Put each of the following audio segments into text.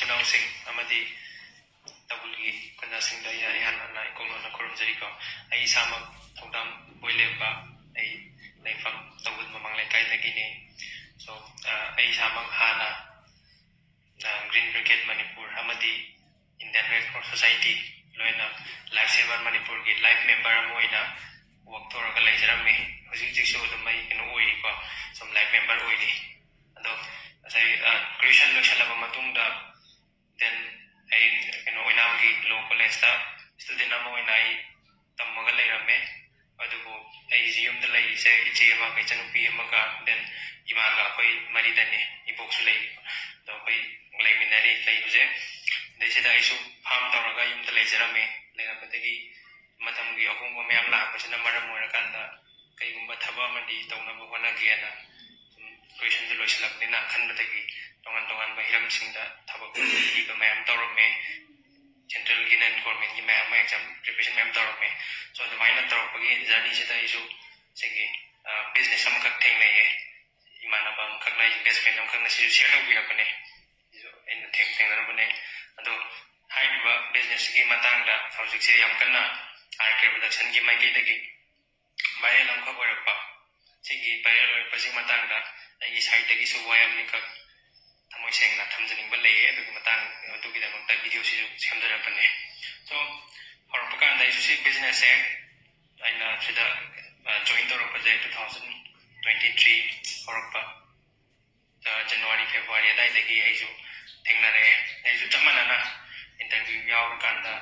ꯏꯆꯤꯟꯅꯥꯎꯁꯤꯡ ꯑꯃꯗꯤ ꯇꯕꯨꯜꯒꯤ ꯀꯟꯌꯥꯁꯤꯡꯗ ꯏꯍꯥꯟ ꯍꯥꯟꯅ ꯏꯀꯣꯛꯂꯣꯟꯅ ꯈꯨꯔꯨꯝꯖꯔꯤꯀꯣ ꯑꯩ ꯏꯁꯥꯃꯛ ꯊꯧꯗꯥꯝ ꯕꯣꯏꯂꯦꯝꯕ ꯑꯩ ꯂꯩꯐꯝ ꯇꯧꯕꯨꯜ ꯃꯃꯥꯡ ꯂꯩꯀꯥꯏꯗꯒꯤꯅꯤ ꯁꯣ ꯑꯩ ꯏꯁꯥꯃꯛ ꯍꯥꯟꯅ ꯒ꯭ꯔꯤꯟ ꯕ꯭ꯔꯤꯒꯦꯗ ꯃꯅꯤꯄꯨꯔ ꯑꯃꯗꯤ ꯏꯟꯗꯤꯌꯟ ꯔꯦꯗ ꯀ꯭ꯔꯣꯁ ꯁꯣꯁꯥꯏꯇꯤ ꯂꯣꯏꯅ ꯂꯥꯏꯐ ꯁꯦꯚꯔ ꯃꯅꯤꯄꯨꯔꯒꯤ ꯂꯥꯏꯐ ꯃꯦꯝꯕꯔ ꯑꯃ ꯑꯣꯏꯅ ꯋꯥꯛ ꯇꯧꯔꯒ ꯂꯩꯖꯔꯝꯃꯤ ꯍꯧꯖꯤꯛꯁꯨ ꯑꯗꯨꯝ ꯑꯩ ꯑꯣꯏꯔꯤꯀꯣ ꯁꯨꯝ ꯂꯥꯏꯐ ꯃꯦꯝꯕꯔ ꯑꯣꯏꯔꯤ ꯑꯗꯣ ꯉꯁꯥꯏ ꯒ꯭ꯔꯦꯖꯨꯌꯦꯁꯟ ꯂꯣꯏꯁꯤꯜꯂꯕ ꯃꯇꯨꯡꯗ then ay oinamgi law college da student ama oina ai tammaga leirame adubu ai yumda leise iche ama kai chanupi ama ka then imaga koi maridani iboksu lei do koi leiminari leibuje desida isu farm tawraga yumda leijarame leirapatagi matamgi ahumba mayam lakpasina maram oirakanda kaigumba thaba amadi tawnabu honagena question de loisilaknina khanbatagi tongan tongan bahiram singda thaba iba mayam tawrame central and government ki mayam exam preparation mayam tawrame so the minor tawrapagi journey sida isu sigi business am kak theng leye imana bam kak lai investment am kak na sisu share tawbi apane isu in theng narabane ado haiba business ki matangda hojik se yam kana arke production ki mai dagi viral am kak oirapa sigi viral oirapasi matangda ai side dagi su wayam ni kak thamoi sengna thamjaning leye adugi matang adugi damakta video sisu semjarapane so horpakan dai su business e aina sida join tawrapa je 2023 horpa January February dai dagi aisu thengnare aisu tamanana interview yaw kanda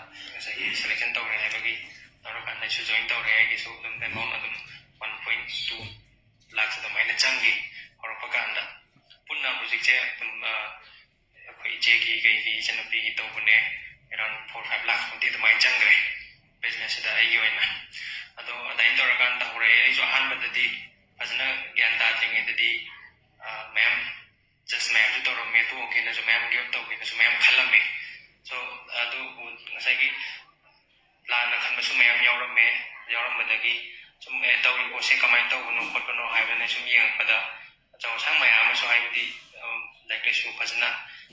sai selection tawre habagi tawrakanda su join tawre ai su dum amount adum 1.2 lakhs adum aina changi horpakanda punna project akhoi je ki gai chanapi gi tawbune around 4-5 lakhs kunti adumai changre business da ai yoina ado adain tawrakanda hore ai su han badadi fazna gyan ta thing edadi ma'am just ma'am ju tawrame to okay na ju ma'am give to okay na ju ma'am khalame so ado ngasai gi plan na khan su ma'am yawram badagi sum tawi ko se kamai tawuno khotno haibane sum yeng pada chaw sang mayam su haibdi likely su fazna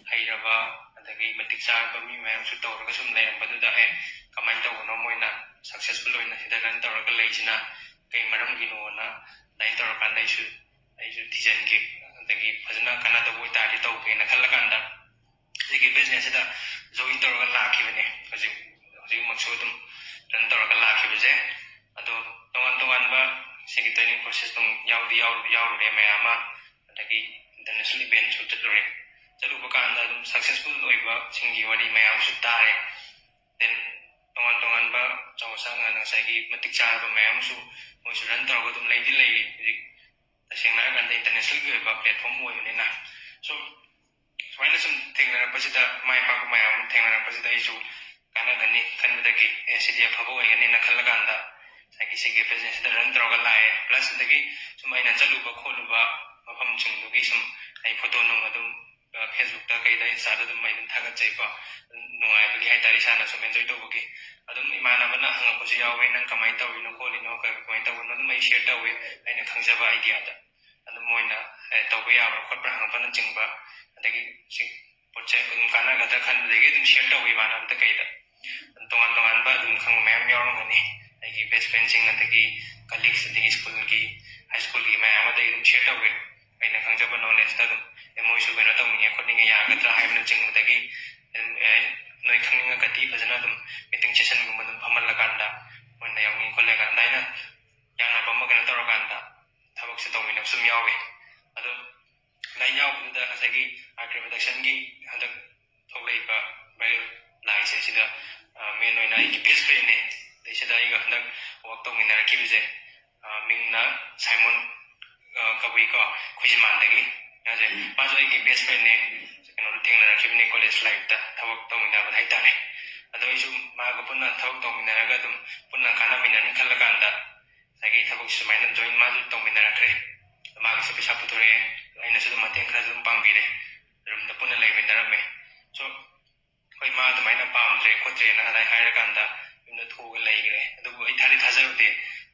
hairaba adagi matik sa mi mayam su tawraga sum leram baduda kamai tawuno moina successful oina sida ran tawraga leisina kai maram gino na dai tawrakan dai su tijan gi adagi fazna kana da boi tari tawke na khalakanda sigi business da join tawraga lakhibane hojik maksudum ran tawraga lakhibuje ado tongan ba sigi training process tung yauri mayama adagi international event su chatlure chaluba kanda dum successful oiba singi wari mayam su tare then tongan ba chawsa ngana sagi matik charba mayam su moi su ran tawga dum leidi hojik tasengna ganda international gi oiba platform oibane na so swaina sum thengnara pasida mai pa mayam thengnara pasida isu kana dani khanbadagi sidi afabo oigani na khallaganda sagi business da run tawga lae plus dagi sum aina chaluba kholuba mafam chingdugi sum ai photo nung adum Facebook da kai da Insta da dum mai dum thagat chai ko nungai bagi hai tari sana sum enjoy to bagi adum imana bana hanga ko yawe nang kamai tawi no kholi no kai kamai tawi no dum ai share tawi aina khangjaba idea da adum moina tawi ya ba khotra hanga bana chingba adagi si poche kana ga da khan degi dum share tawi mana da kai da tongan ba dum khang mayam yaw ngani ai best friend sing adagi colleagues adagi school ki high school ki mayam adagi dum share tawi aina khangjaba knowledge da dum moi su bena tawni khotning ya gadra haibna chingdagi noi khangninga gati fazana dum meeting session gum dum phamal laganda monna yawni kollega daina yana pamma kana tawrakanda thabak se tawmina sum yawe ado lai yaw da asagi art production gi hadak thoglai ba viral lai se sida main oina ki best friend ne desida iga hadak work tawmina rakibije mingna Simon kabui ko khujimandagi yaje majoi ki best friend ne kano thengna rakibne college life da thawak tawmina ba haitare ado isu ma ga punna thawak tawmina raga dum punna kana mina ni khalakanda sagi thawak sumaina join ma ju tawmina rakre ma ga sapisa putore aina su mateng khra dum pangbire rum da punna leibina rame so koi ma da maina pamdre khotre na dai hairakanda yumna thoga leigre adubu ai thari thajarude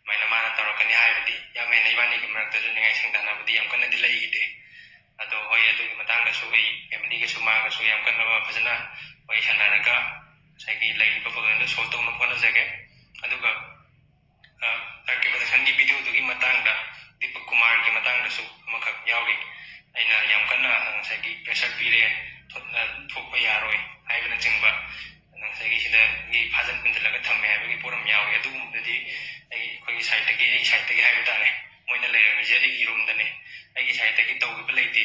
maina mana tawrakani haibadi ya maina ibani ki marakta ju ningai singdana budi yam kana di leigide ꯑꯗꯣ ꯍꯣꯏ ꯑꯗꯨꯒꯤ ꯃꯇꯥꯡꯗꯁꯨ ꯑꯩ ꯐꯦꯃꯤꯂꯤꯒꯁꯨ ꯃꯥꯒꯁꯨ ꯌꯥꯝ ꯀꯟꯅ ꯐꯖꯅ ꯋꯥꯔꯤ ꯁꯥꯟꯅꯔꯒ ꯉꯁꯥꯏꯒꯤ ꯂꯩꯔꯤꯕ ꯄ꯭ꯔꯣꯕ꯭ꯂꯦꯝꯗꯣ ꯁꯣꯜꯕ ꯇꯧꯅꯕ ꯍꯣꯠꯅꯖꯒꯦ ꯑꯗꯨꯒ ꯇꯔꯀꯤ ꯄ꯭ꯔꯗꯛꯁꯟꯒꯤ ꯚꯤꯗꯤꯑꯣꯗꯨꯒꯤ ꯃꯇꯥꯡꯗ ꯗꯤꯄꯛ ꯀꯨꯃꯥꯔꯒꯤ ꯃꯇꯥꯡꯗꯁꯨ ꯑꯃꯈꯛ ꯌꯥꯎꯔꯤ ꯑꯩꯅ ꯌꯥꯝ ꯀꯟꯅꯉꯁꯥꯏꯒꯤ ꯄ꯭ꯔꯦꯁꯔ ꯄꯤꯔꯦ ꯊꯣꯛꯄ ꯌꯥꯔꯣꯏ ꯍꯥꯏꯕꯅꯆꯤꯡꯕ ꯉꯁꯥꯏꯒꯤ ꯁꯤꯗꯒꯤ ꯐꯥꯖꯟ ꯄꯨꯟꯁꯤꯜꯂꯒ ꯊꯝꯃꯦ ꯍꯥꯏꯕꯒꯤ ꯄꯣꯠ ꯑꯃ ꯌꯥꯎꯏ ꯑꯗꯨꯒꯨꯝꯕꯗꯨꯗꯤ ꯑꯩꯒꯤ ꯁꯥꯏꯠꯇꯒꯤ ꯍꯥꯏꯕ ꯇꯥꯔꯦ ꯃꯣꯏꯅ ꯂꯩꯔꯝꯃꯤꯁꯦ ꯑꯩꯒꯤ ꯔꯨꯝꯗꯅꯦ ꯑꯩꯒꯤ ꯁꯥꯏꯠꯇꯒꯤ ꯇꯧꯈꯤꯕ ꯂꯩꯇꯦ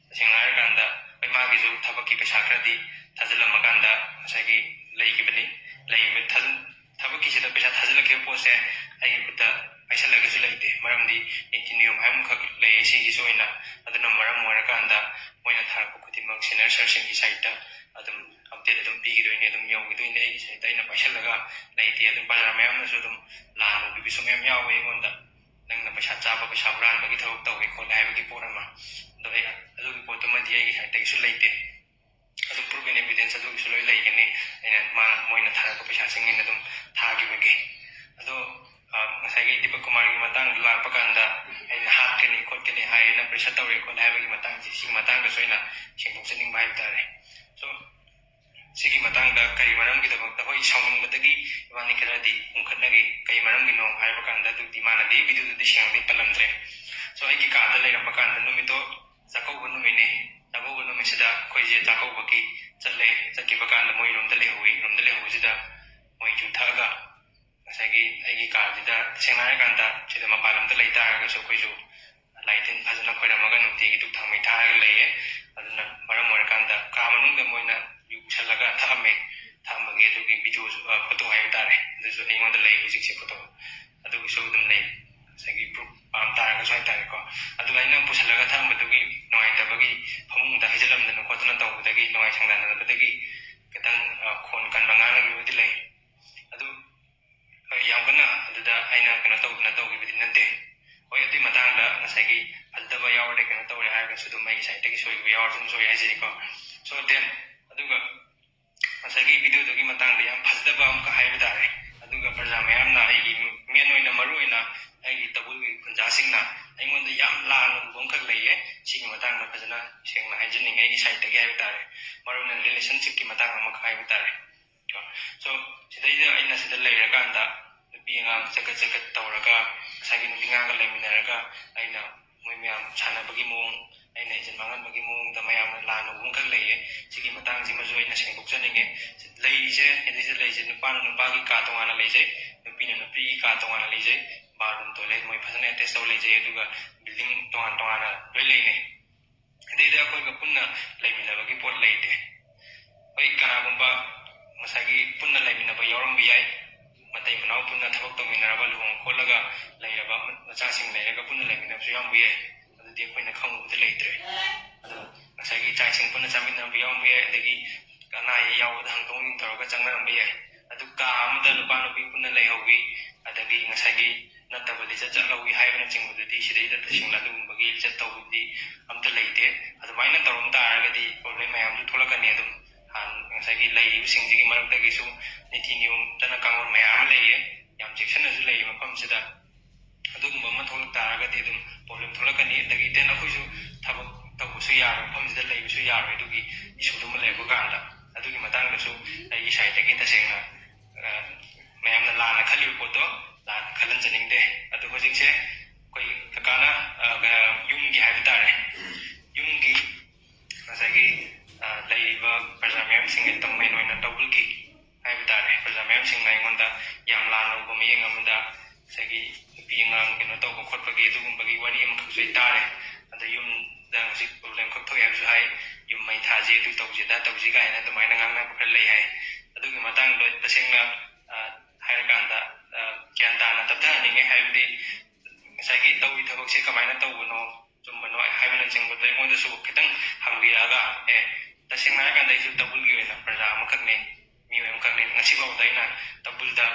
ꯇꯁꯦꯡꯅ ꯍꯥꯏꯔꯀꯥꯟꯗ ꯍꯣꯏ ꯃꯥꯒꯤꯁꯨ ꯊꯕꯛꯀꯤ ꯄꯩꯁꯥ ꯈꯔꯗꯤ ꯊꯥꯖꯤꯜꯂꯝꯃꯀꯥꯟꯗ ꯉꯁꯥꯏꯒꯤ ꯂꯩꯈꯤꯕꯅꯤ ꯊꯕꯛꯀꯤꯁꯤꯗ ꯄꯩꯁꯥ ꯊꯥꯖꯤꯜꯂꯛꯈꯤꯕ ꯄꯣꯠꯁꯦ ꯑꯩꯒꯤ ꯈꯨꯠꯇ ꯄꯥꯏꯁꯜꯂꯒꯁꯨ ꯂꯩꯇꯦ ꯃꯔꯝꯗꯤ ꯅꯤꯇꯤ ꯅꯤꯌꯣꯝ ꯍꯥꯏꯕ ꯑꯃꯈꯛ ꯂꯩꯌꯦ ꯁꯤꯒꯤꯁꯨ ꯑꯣꯏꯅ ꯑꯗꯨꯅ ꯃꯔꯝ ꯑꯣꯏꯔꯀꯥꯟꯗ ꯃꯣꯏꯅ ꯊꯥꯔꯛꯄ ꯈꯨꯗꯤꯡꯃꯛ ꯁꯦꯅꯤꯌꯔ ꯁꯔꯁꯤꯡꯒꯤ ꯁꯥꯏꯠꯇ ꯑꯗꯨꯝ ꯑꯞꯗꯦꯠ ꯑꯗꯨꯝ ꯄꯤꯈꯤꯗꯣꯏꯅꯤ ꯑꯗꯨꯝ ꯌꯧꯈꯤꯗꯣꯏꯅꯤ ꯑꯩꯒꯤ ꯁꯥꯏꯠꯇ ꯑꯩꯅ ꯄꯥꯏꯁꯜꯂꯒ ꯂꯩꯇꯦ ꯑꯗꯨꯝ ꯕꯖꯥꯔ ꯃꯌꯥꯝꯅꯁꯨ ꯑꯗꯨꯝ ꯂꯥꯟ ꯎꯕꯤꯕꯁꯨ ꯃꯌꯥꯝ ꯌꯥꯎꯋꯦ ꯑꯩꯉꯣꯟꯗ ꯅꯪꯅ ꯄꯩꯁꯥ ꯆꯥꯕ ꯄꯩꯁꯥ ꯍꯨꯔꯥꯟꯕꯒꯤ ꯊꯕꯛ ꯇꯧꯋꯦ ꯈꯣꯠꯂꯦ ꯍꯥꯏꯕꯒꯤ ꯄꯣꯠ ꯑꯃ ꯑꯗꯣ ꯑꯩ ꯑꯗꯨꯒꯤ ꯄꯣꯠꯇꯨꯃꯗꯤ ꯑꯩꯒꯤ ꯁꯥꯏꯠꯇꯒꯤꯁꯨ ꯂꯩꯇꯦ ꯑꯗꯨ ꯄ꯭ꯔꯨꯐ ꯑꯦꯟ ꯑꯦꯚꯤꯗꯦꯟꯁ ꯑꯗꯨꯒꯤꯁꯨ ꯂꯣꯏ ꯂꯩꯒꯅꯤ ꯑꯩꯅ ꯃꯣꯏꯅ ꯊꯥꯔꯛꯄ ꯄꯩꯁꯥꯁꯤꯡ ꯑꯩꯅ ꯑꯗꯨꯝ ꯊꯥꯈꯤꯕꯒꯤ ꯑꯗꯣ ꯉꯁꯥꯏꯒꯤ ꯗꯤꯄꯛ ꯀꯨꯃꯥꯔꯒꯤ ꯃꯇꯥꯡꯗ ꯂꯥꯛꯄ ꯀꯥꯟꯗ ꯑꯩꯅ ꯍꯥꯠꯀꯅꯤ ꯈꯣꯠꯀꯅꯤ ꯍꯥꯏꯅ ꯄ꯭ꯔꯦꯁꯔ ꯇꯧꯔꯦ ꯈꯣꯠꯂꯦ ꯍꯥꯏꯕꯒꯤ ꯃꯇꯥꯡꯁꯦ ꯁꯤꯒꯤ ꯃꯇꯥꯡꯗꯁꯨ ꯑꯩꯅ ꯁꯦꯡꯗꯣꯛꯆꯅꯤꯡꯕ ꯍꯥꯏꯕ ꯇꯥꯔꯦ ꯁꯣ ꯁꯤꯒꯤ ꯃꯇꯥꯡꯗ ꯀꯔꯤ ꯃꯔꯝꯒꯤꯗꯃꯛꯇ ꯍꯣꯏ ꯁꯥꯎꯅꯤꯡꯕꯗꯒꯤ ꯏꯕꯥꯅꯤ ꯈꯔꯗꯤ ꯎꯪꯈꯠꯅꯈꯤ ꯀꯔꯤ ꯃꯔꯝꯒꯤꯅꯣ ꯍꯥꯏꯕ ꯀꯥꯟꯗ ꯑꯗꯨꯗꯤ ꯃꯥꯅꯗꯤ ꯚꯤꯗꯤꯑꯣꯗꯨꯗꯤ ꯁꯦꯡꯅꯗꯤ ꯄꯜꯂꯝꯗ꯭ꯔꯦ ꯁꯣ ꯑꯩꯒꯤ ꯀꯥꯗ ꯂꯩꯔꯝꯕ ꯀꯥꯟꯗ ꯅꯨꯃꯤꯠꯇꯣ ꯆꯥꯛꯀꯧꯕ ꯅꯨꯃꯤꯠꯅꯤ ꯆꯥꯛꯀꯧꯕ ꯅꯨꯃꯤꯠꯁꯤꯗ ꯑꯩꯈꯣꯏꯁꯦ ꯆꯥꯛꯀꯧꯕꯒꯤ ꯆꯠꯈꯤꯕ ꯀꯥꯟꯗ ꯃꯣꯏ ꯔꯨꯝꯗ ꯂꯩꯍꯧꯕꯁꯤꯗ ꯃꯣꯏ ꯌꯨ ꯊꯛꯑꯒ ꯉꯁꯥꯏꯒꯤ ꯑꯩꯒꯤ ꯀꯥꯁꯤꯗ ꯇꯁꯦꯡꯅ ꯍꯥꯏꯔꯀꯥꯟꯗ ꯁꯤꯗ ꯃꯄꯥꯟ ꯂꯝꯗ ꯂꯩ ꯇꯥꯔꯒꯁꯨ ꯑꯩꯈꯣꯏꯁꯨ ꯂꯥꯏ ꯇꯤꯟ ꯐꯖꯅ ꯈꯣꯏꯔꯝꯃꯒ ꯅꯨꯡꯇꯤꯒꯤ ꯙꯨꯛ ꯊꯥꯎꯃꯩ ꯊꯥꯔꯒ ꯂꯩꯌꯦ ꯑꯗꯨꯅ ꯃꯔꯝ ꯑꯣꯏꯔꯀꯥꯟꯗ ꯀꯥ ꯃꯅꯨꯡꯗ ꯃꯣꯏꯅ ꯌꯨ ꯄꯨꯁꯜꯂꯒ ꯊꯛꯑꯝꯕꯒꯤ ꯑꯗꯨꯒꯤ ꯚꯤꯗꯤꯑꯣꯁꯨ ꯐꯣꯇꯣ ꯍꯥꯏꯕ ꯇꯥꯔꯦ ꯑꯗꯨꯁꯨ ꯑꯩꯉꯣꯟꯗ ꯂꯩ ꯍꯧꯖꯤꯛꯁꯦ ꯐꯣꯇꯣ ꯑꯗꯨꯒꯤꯁꯨ ꯑꯗꯨꯝ ꯂꯩ ꯉꯁꯥꯏꯒꯤ ꯄ꯭ꯔꯨꯐ ꯄꯥꯝ ꯇꯥꯔꯒꯁꯨ ꯍꯥꯏꯇꯥꯔꯦꯀꯣ ꯑꯗꯨꯒ ꯑꯩꯅ ꯄꯨꯁꯜꯂꯒ ꯊꯛꯑꯝꯕꯗꯨꯒꯤ ꯅꯨꯡꯉꯥꯏꯇꯕꯒꯤ ꯐꯃꯨꯡꯗ ꯍꯩꯖꯤꯜꯂꯝꯗꯅ ꯈꯣꯠꯇꯅ ꯇꯧꯕꯗꯒꯤ ꯅꯨꯡꯉꯥꯏ ꯁꯪꯗꯥꯅꯕꯗꯒꯤ ꯈꯤꯇꯪ ꯈꯣꯟ ꯀꯟꯕ ꯉꯥꯡꯅꯈꯤꯕꯗꯤ ꯂꯩ ꯑꯗꯨ ꯍꯣꯏ ꯌꯥꯝ ꯀꯟꯅ ꯑꯗꯨꯗ ꯑꯩꯅ ꯇꯧꯈꯤꯕꯗꯤ ꯅꯠꯇꯦ ꯍꯣꯏ ꯑꯗꯨꯒꯤ ꯃꯇꯥꯡꯗ ꯉꯁꯥꯏꯒꯤ ꯐꯖꯗꯕ ꯌꯥꯎꯔꯗꯤ ꯇꯧꯔꯦ ꯍꯥꯏꯔꯒꯁꯨ ꯑꯗꯨꯝ ꯑꯩꯒꯤ ꯁꯥꯏꯠꯇꯒꯤ ꯁꯣꯏꯈꯤꯕ ꯌꯥꯎꯔꯁꯨ ꯑꯗꯨꯝ ꯁꯣꯏ ꯍꯥꯏꯖꯔꯤꯀꯣ ꯁꯣ ꯗꯦꯟ ꯑꯗꯨꯒ ꯉꯁꯥꯏꯒꯤ ꯚꯤꯗꯤꯑꯣꯗꯨꯒꯤ ꯃꯇꯥꯡꯗ ꯌꯥꯝ ꯐꯖꯗꯕ ꯑꯃꯨꯛꯀ ꯍꯥꯏꯕ ꯇꯥꯔꯦ ꯑꯗꯨꯒ ꯄ꯭ꯔꯖꯥ ꯃꯌꯥꯝꯅ ꯑꯩꯒꯤ ꯃꯦꯟ ꯑꯣꯏꯅ ꯃꯔꯨ ꯑꯣꯏꯅ ꯑꯩꯒꯤ ꯇꯧꯕꯨꯜꯒꯤ ꯈꯨꯟꯖꯥꯁꯤꯡꯅ ꯑꯩꯉꯣꯟꯗ ꯌꯥꯝ ꯂꯥꯟꯅ ꯎꯕ ꯑꯃꯈꯛ ꯂꯩꯌꯦ ꯁꯤꯒꯤ ꯃꯇꯥꯡꯗ ꯐꯖꯅ ꯁꯦꯡꯅ ꯍꯥꯏꯖꯅꯤꯡꯉꯦ ꯑꯩꯒꯤ ꯁꯥꯏꯠꯇꯒꯤ ꯍꯥꯏꯕ ꯇꯥꯔꯦ ꯃꯔꯨ ꯑꯣꯏꯅ ꯔꯤꯂꯦꯁꯟꯁꯤꯞꯀꯤ ꯃꯇꯥꯡ ꯑꯃꯈꯛ ꯍꯥꯏꯕ ꯇꯥꯔꯦ ꯁꯣ ꯁꯤꯗꯩꯗ ꯑꯩꯅ ꯁꯤꯗ ꯂꯩꯔꯀꯥꯟꯗ ꯅꯨꯄꯤ ꯑꯉꯥꯡ ꯆꯒꯠ ꯇꯧꯔꯒ ꯉꯁꯥꯏꯒꯤ ꯅꯨꯄꯤ ꯑꯉꯥꯡꯒ ꯂꯩꯃꯤꯟꯅꯔꯒ ꯑꯩꯅ ꯃꯣꯏ ꯃꯌꯥꯝ ꯁꯥꯟꯅꯕꯒꯤ ꯃꯑꯣꯡ ꯑꯩꯅ ꯏꯖꯠ ꯃꯥꯡꯍꯟꯕꯒꯤ ꯃꯑꯣꯡꯗ ꯃꯌꯥꯝꯅ ꯂꯥꯟꯅ ꯎꯕ ꯑꯃꯈꯛ ꯂꯩꯌꯦ ꯁꯤꯒꯤ ꯃꯇꯥꯡꯁꯤꯃꯁꯨ ꯑꯩꯅ ꯁꯦꯡꯗꯣꯛꯆꯅꯤꯡꯉꯦ ꯂꯩꯔꯤꯁꯦ ꯁꯤꯗꯩꯁꯤꯗ ꯂꯩꯔꯤꯁꯦ ꯅꯨꯄꯥꯅ ꯅꯨꯄꯥꯒꯤ ꯀꯥ ꯇꯣꯉꯥꯟꯅ ꯂꯩꯖꯩ ꯅꯨꯄꯤꯅ ꯅꯨꯄꯤꯒꯤ ꯀꯥ ꯇꯣꯉꯥꯟꯅ ꯂꯩꯖꯩ ꯕꯥꯠꯔꯨꯝ ꯇꯣꯏꯂꯦꯠ ꯃꯣꯏ ꯐꯖꯅ ꯑꯦꯇꯦꯁ ꯇꯧꯔ ꯂꯩꯖꯩ ꯑꯗꯨꯒ ꯕꯤꯜꯗꯤꯡ ꯇꯣꯉꯥꯟꯅ ꯂꯣꯏ ꯂꯩꯅꯩ ꯑꯗꯩꯗ ꯑꯩꯈꯣꯏꯒ ꯄꯨꯟꯅ ꯂꯩꯃꯤꯟꯅꯕꯒꯤ ꯄꯣꯠ ꯂꯩꯇꯦ ꯍꯣꯏ ꯀꯅꯥꯒꯨꯝꯕ ꯉꯁꯥꯏꯒꯤ ꯄꯨꯟꯅ ꯂꯩꯃꯤꯟꯅꯕ ꯌꯥꯎꯔꯝꯕ ꯌꯥꯏ ꯃꯇꯩ ꯃꯅꯥꯎ ꯄꯨꯟꯅ ꯊꯕꯛ ꯇꯧꯃꯤꯟꯅꯔꯕ ꯂꯨꯍꯣꯡ ꯈꯣꯠꯂꯒ ꯂꯩꯔꯕ ꯃꯆꯥꯁꯤꯡ ꯂꯩꯔꯒ ꯄꯨꯟꯅ ꯂꯩꯃꯤꯟꯅꯕꯁꯨ ꯌꯥꯎꯔꯝꯕ ꯌꯥꯏ ꯑꯗꯨꯗꯤ ꯑꯩꯈꯣꯏꯅ ꯈꯪꯕꯗꯤ ꯂꯩꯇ꯭ꯔꯦ ꯑꯗꯣ ꯉꯁꯥꯏꯒꯤ ꯆꯥꯛ ꯏꯁꯤꯡ ꯄꯨꯟꯅ ꯆꯥꯃꯤꯟꯅꯔꯝꯕ ꯌꯥꯎꯔꯝꯕ ꯌꯥꯏ ꯑꯗꯒꯤ ꯑꯅꯥ ꯑꯌꯦꯛ ꯌꯥꯎꯕꯗ ꯍꯪꯗꯣꯛ ꯍꯪꯖꯤꯟ ꯇꯧꯔꯒ ꯆꯪꯅꯔꯝꯕ ꯌꯥꯏ ꯑꯗꯨ ꯀꯥ ꯑꯃꯗ ꯅꯨꯄꯥ ꯅꯨꯄꯤ ꯄꯨꯟꯅ ꯂꯩꯍꯧꯋꯤ ꯑꯗꯒꯤꯉꯁꯥꯏꯒꯤ ꯅꯠꯇꯕ ꯂꯤꯆꯠ ꯆꯠꯍꯧꯋꯤ ꯍꯥꯏꯕꯅꯆꯤꯡꯕꯗꯨꯗꯤ ꯁꯤꯗꯩꯗ ꯇꯁꯦꯡꯅ ꯑꯗꯨꯒꯨꯝꯕꯒꯤ ꯂꯤꯆꯠ ꯇꯧꯕꯗꯤ ꯑꯝꯇ ꯂꯩꯇꯦ ꯑꯗꯨꯃꯥꯏꯅ ꯇꯧꯔꯝ ꯇꯥꯔꯒꯗꯤ ꯄ꯭ꯔꯣꯕ꯭ꯂꯦꯝ ꯃꯌꯥꯝꯁꯨ ꯊꯣꯛꯂꯛꯀꯅꯤ ꯑꯗꯨꯝ ꯉꯁꯥꯏꯒꯤ ꯂꯩꯔꯤꯕꯁꯤꯡꯁꯤꯒꯤ ꯃꯔꯛꯇꯒꯤꯁꯨ ꯅꯤꯇꯤ ꯅꯤꯌꯣꯝ ꯆꯠꯅ ꯀꯥꯡꯂꯣꯟ ꯃꯌꯥꯝ ꯑꯃ ꯂꯩꯌꯦ ꯌꯥꯝ ꯆꯦꯛꯁꯤꯟꯅꯁꯨ ꯂꯩꯌꯦ ꯃꯐꯝꯁꯤꯗ ꯑꯗꯨꯒꯨꯝꯕ ꯑꯃ ꯊꯣꯛꯂꯛ ꯇꯥꯔꯒꯗꯤ ꯑꯗꯨꯝ ꯄ꯭ꯔꯣꯕ꯭ꯂꯦꯝ ꯊꯣꯛꯂꯛꯀꯅꯤ ꯑꯗꯒꯤ ꯗꯦꯟ ꯑꯩꯈꯣꯏꯁꯨ ꯊꯕꯛ ꯇꯧꯕꯁꯨ ꯌꯥꯔꯣꯏ ꯃꯐꯝꯁꯤꯗ ꯂꯩꯕꯁꯨ ꯌꯥꯔꯣꯏ ꯑꯗꯨꯒꯤ ꯏꯁꯨꯗꯨꯃ ꯂꯩꯔꯛꯄ ꯀꯥꯟꯗ ꯑꯗꯨꯒꯤ ꯃꯇꯥꯡꯗꯁꯨ ꯑꯩꯒꯤ ꯁꯥꯏꯠꯇꯒꯤ ꯇꯁꯦꯡꯅ ꯃꯌꯥꯝꯅ ꯂꯥꯟꯅ ꯈꯜꯂꯤꯕ ꯄꯣꯠꯇꯣ ꯂꯥꯟꯅ ꯈꯜꯍꯟꯖꯅꯤꯡꯗꯦ ꯑꯗꯨ ꯍꯧꯖꯤꯛꯁꯦ ꯑꯩꯈꯣꯏ ꯀꯀꯥꯅ ꯌꯨꯝꯒꯤ ꯍꯥꯏꯕ ꯇꯥꯔꯦ ꯌꯨꯝꯒꯤ ꯉꯁꯥꯏꯒꯤ ꯂꯩꯔꯤꯕ ꯄ꯭ꯔꯖꯥ ꯃꯌꯥꯝꯁꯤꯡ ꯃꯦꯟ ꯑꯣꯏꯅ ꯇꯧꯕꯨꯜꯒꯤ ꯍꯥꯏꯕ ꯇꯥꯔꯦ ꯄ꯭ꯔꯖꯥ ꯃꯌꯥꯝꯁꯤꯡꯅ ꯑꯩꯉꯣꯟꯗ ꯌꯥꯝ ꯂꯥꯟꯅ ꯎꯕ ꯃꯤꯠꯌꯦꯡ ꯑꯃꯗ ꯉꯁꯥꯏꯒꯤ ꯅꯨꯄꯤ ꯑꯉꯥꯡ ꯇꯧꯕ ꯈꯣꯠꯄꯒꯤ ꯑꯗꯨꯒꯨꯝꯕꯒꯤ ꯋꯥꯔꯤ ꯑꯃꯈꯛꯁꯨ ꯑꯩ ꯇꯥꯔꯦ ꯑꯗ ꯌꯨꯝꯗ ꯍꯧꯖꯤꯛ ꯄ꯭ꯔꯣꯕ꯭ꯂꯦꯝ ꯈꯛ ꯊꯣꯛꯑꯦ ꯍꯥꯏꯕꯁꯨ ꯍꯥꯏ ꯌꯨꯝ ꯃꯩ ꯊꯥꯁꯤ ꯑꯗꯨ ꯇꯧꯁꯤ ꯑꯗꯥ ꯇꯧꯁꯤ ꯀꯥꯏꯅ ꯑꯗꯨꯃꯥꯏꯅ ꯉꯥꯡꯅꯕ ꯈꯔ ꯂꯩ ꯍꯥꯏ ꯑꯗꯨꯒꯤ ꯃꯇꯥꯡꯗ ꯇꯁꯦꯡꯅ ꯍꯥꯏꯔꯀꯥꯟꯗ ꯒ꯭ꯌꯥꯟ ꯇꯥꯅ ꯇꯞꯊꯍꯟꯅꯤꯡꯉꯦ ꯍꯥꯏꯕꯗꯤ ꯉꯁꯥꯏꯒꯤ ꯇꯧꯔꯤ ꯊꯕꯛꯁꯦ ꯀꯃꯥꯏꯅ ꯇꯧꯕꯅꯣ ꯆꯨꯝꯕꯅꯣ ꯍꯥꯏꯕꯅꯆꯤꯡꯕꯗꯣ ꯑꯩꯉꯣꯟꯗꯁꯨ ꯈꯤꯇꯪ ꯍꯪꯕꯤꯔꯛꯑꯒ ꯇꯁꯦꯡꯅ ꯍꯥꯏꯔꯀꯥꯟꯗ ꯑꯩꯁꯨ ꯇꯧꯕꯨꯜꯒꯤ ꯑꯣꯏꯅ ꯄ꯭ꯔꯖꯥ ꯑꯃꯈꯛꯅꯤ ꯃꯤꯑꯣꯏ ꯑꯃꯈꯛꯅꯤ ꯉꯁꯤꯐꯥꯎꯗ ꯑꯩꯅ ꯇꯧꯕꯨꯜꯗ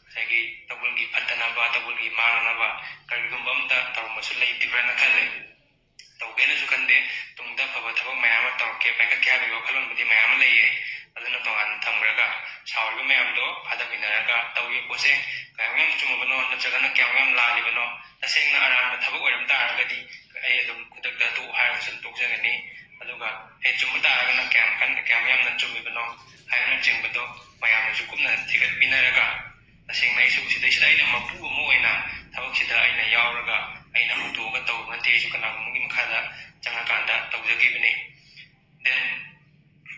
ꯉꯁꯥꯏꯒꯤ ꯇꯧꯕꯨꯜꯒꯤ ꯐꯠꯇꯅꯕ ꯇꯧꯕꯨꯜꯒꯤ ꯃꯥꯡꯅꯅꯕ ꯀꯔꯤꯒꯨꯝꯕ ꯑꯝꯇ ꯇꯧꯔꯝꯕꯁꯨ ꯂꯩꯇ꯭ꯔꯤꯕ꯭ꯔꯅ ꯈꯜꯂꯦ ꯇꯧꯒꯦꯅꯁꯨ ꯈꯟꯗꯦ ꯇꯨꯡꯗ ꯑꯐꯕ ꯊꯕꯛ ꯃꯌꯥꯝ ꯑꯃ ꯇꯧꯔꯛꯀꯦ ꯄꯥꯏꯈꯠꯀꯦ ꯍꯥꯏꯕꯒꯤ ꯋꯥꯈꯜꯂꯣꯟꯕꯨꯗꯤ ꯃꯌꯥꯝ ꯑꯃ ꯂꯩꯌꯦ ꯑꯗꯨꯅ ꯇꯣꯉꯥꯟꯅ ꯊꯝꯈ꯭ꯔꯒ ꯁꯥꯎꯔꯤꯕ ꯃꯌꯥꯝꯗꯣ ꯐꯥꯗꯃꯤꯟꯅꯔꯒ ꯇꯧꯔꯤꯕ ꯄꯣꯠꯁꯦ ꯀꯌꯥꯝ ꯌꯥꯝ ꯆꯨꯝꯃꯕꯅꯣ ꯅꯠꯇ꯭ꯔꯒꯅ ꯀꯌꯥꯝ ꯌꯥꯝ ꯂꯥꯜꯂꯤꯕꯅꯣ ꯇꯁꯦꯡꯅ ꯑꯔꯥꯟꯕ ꯊꯕꯛ ꯑꯣꯏꯔꯝ ꯇꯥꯔꯒꯗꯤ ꯑꯩ ꯑꯗꯨꯝ ꯈꯨꯗꯛꯇ ꯇꯣꯛꯎ ꯍꯥꯏꯔꯒꯁꯨ ꯑꯗꯨꯝ ꯇꯣꯛꯆꯒꯅꯤ ꯑꯗꯨꯒ ꯆꯨꯝꯕ ꯇꯥꯔꯒꯅ ꯀꯌꯥꯝ ꯌꯥꯝꯅ ꯆꯨꯝꯃꯤꯕꯅꯣ ꯍꯥꯏꯕꯅꯆꯤꯡꯕꯗꯣ ꯃꯌꯥꯝꯅꯁꯨ ꯀꯨꯞꯅ ꯊꯤꯒꯠꯄꯤꯅꯔꯒ ꯇꯁꯦꯡꯅ ꯑꯩꯁꯨ ꯁꯤꯗꯩꯁꯤꯗ ꯑꯩꯅ ꯃꯄꯨ ꯑꯃ ꯑꯣꯏꯅ ꯊꯕꯛꯁꯤꯗ ꯑꯩꯅ ꯌꯥꯎꯔꯒ ꯑꯩꯅ ꯍꯧꯗꯣꯛꯑꯒ ꯇꯧꯕ ꯅꯠꯇꯦ ꯑꯩꯁꯨ ꯀꯅꯥꯒꯨꯝꯕꯒꯤ ꯃꯈꯥꯗ ꯆꯪꯉꯀꯥꯟꯗ ꯇꯧꯖꯈꯤꯕꯅꯤ ꯗꯦꯟ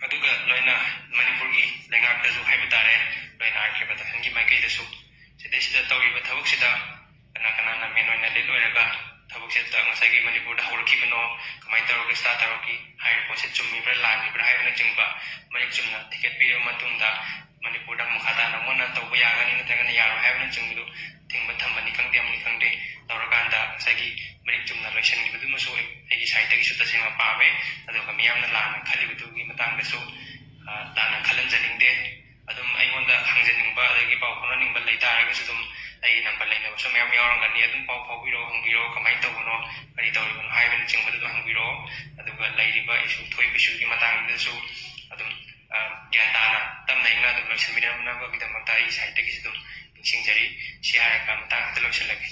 ꯑꯗꯨꯒ ꯂꯣꯏꯅ ꯃꯅꯤꯄꯨꯔꯒꯤ ꯂꯩꯉꯥꯛꯇꯁꯨ ꯍꯥꯏꯕ ꯇꯥꯔꯦ ꯂꯣꯏꯅ ꯑꯥꯔ ꯀꯦ ꯄ꯭ꯔꯗꯛꯁꯟꯒꯤ ꯃꯥꯏꯀꯩꯗꯁꯨ ꯁꯤꯗꯩꯁꯤꯗ ꯇꯧꯔꯤꯕ ꯊꯕꯛꯁꯤꯗ ꯀꯅꯥꯅ ꯃꯦꯟ ꯑꯣꯏꯅ ꯂꯤꯠ ꯑꯣꯏꯔꯒ ꯊꯕꯛꯁꯤꯗ ꯉꯁꯥꯏꯒꯤ ꯃꯅꯤꯄꯨꯔꯗ ꯍꯧꯔꯛꯈꯤꯕꯅꯣ ꯀꯃꯥꯏꯅ ꯇꯧꯔꯒ ꯁ꯭ꯇꯥꯔꯠ ꯇꯧꯔꯛꯈꯤ ꯍꯥꯏꯔꯤꯕ ꯄꯣꯠꯁꯦ ꯆꯨꯝꯃꯤꯕ꯭ꯔꯥ ꯂꯥꯟꯈꯤꯕ꯭ꯔꯥ ꯍꯥꯏꯕꯅꯆꯤꯡꯕ ꯃꯔꯤꯛ ꯆꯨꯝꯅ ꯊꯤꯒꯠꯄꯤꯔꯕ ꯃꯇꯨꯡꯗ ꯃꯅꯤꯄꯨꯔꯗ ꯃꯈꯥ ꯇꯥꯅ ꯃꯨꯟꯅ ꯇꯧꯕ ꯌꯥꯒꯅꯤ ꯅꯠꯇ꯭ꯔꯒꯅ ꯌꯥꯔꯣꯏ ꯍꯥꯏꯕꯅꯆꯤꯡꯕꯗꯨ ꯊꯤꯡꯕ ꯊꯝꯕꯅꯤ ꯈꯪꯗꯦ ꯑꯃꯅꯤ ꯈꯪꯗꯦ ꯇꯧꯔꯀꯥꯟꯗ ꯉꯁꯥꯏꯒꯤ ꯃꯔꯤꯛ ꯆꯨꯝꯅ ꯂꯣꯏꯁꯤꯟꯈꯤꯕꯗꯨꯃꯁꯨ ꯑꯩꯒꯤ ꯁꯥꯏꯠꯇꯒꯤꯁꯨ ꯇꯁꯦꯡꯅ ꯄꯥꯝꯃꯦ ꯑꯗꯨꯒ ꯃꯤꯌꯥꯝꯅ ꯂꯥꯟꯅ ꯈꯜꯂꯤꯕꯗꯨꯒꯤ ꯃꯇꯥꯡꯗꯁꯨ ꯂꯥꯟꯅ ꯈꯜꯍꯟꯖꯅꯤꯡꯗꯦ ꯑꯗꯨꯝ ꯑꯩꯉꯣꯟꯗ ꯍꯪꯖꯅꯤꯡꯕ ꯑꯗꯒꯤ ꯄꯥꯎ ꯐꯥꯎꯅꯅꯤꯡꯕ ꯂꯩꯇꯥꯔꯒꯁꯨ ꯑꯗꯨꯝ ꯑꯩꯒꯤ ꯅꯝꯕꯔ ꯂꯩꯅꯕꯁꯨ ꯃꯌꯥꯝ ꯌꯥꯎꯔꯝꯒꯅꯤ ꯑꯗꯨꯝ ꯄꯥꯎ ꯐꯥꯎꯕꯤꯔꯛꯑꯣ ꯍꯪꯕꯤꯔꯛꯑꯣ ꯀꯃꯥꯏꯅ ꯇꯧꯕꯅꯣ ꯀꯔꯤ ꯇꯧꯔꯤꯕꯅꯣ ꯍꯥꯏꯕꯅꯆꯤꯡꯕꯗꯨ ꯑꯗꯨꯝ ꯍꯪꯕꯤꯔꯛꯑꯣ ꯑꯗꯨꯒ ꯂꯩꯔꯤꯕ ꯏꯁꯨ ꯊꯣꯛꯏꯕ ꯏꯁꯨꯒꯤ ꯃꯇꯥꯡꯗꯁꯨ ꯑꯗꯨꯝ ꯒ꯭ꯌꯥꯟ ꯇꯥꯅ ꯇꯞꯅ ꯏꯪꯅ ꯑꯗꯨꯝ ꯂꯣꯏꯁꯤꯟꯃꯤꯟꯅꯅꯕꯒꯤꯗꯃꯛꯇ ꯑꯩꯒꯤ ꯁꯥꯏꯠꯇꯒꯤꯁꯨ ꯑꯗꯨꯝ ꯅꯤꯡꯁꯤꯡꯖꯔꯤ ꯁꯤ ꯍꯥꯏꯔꯒ ꯃꯇꯥꯡ ꯑꯁꯤꯗ ꯂꯣꯏꯁꯤꯜꯂꯒꯦ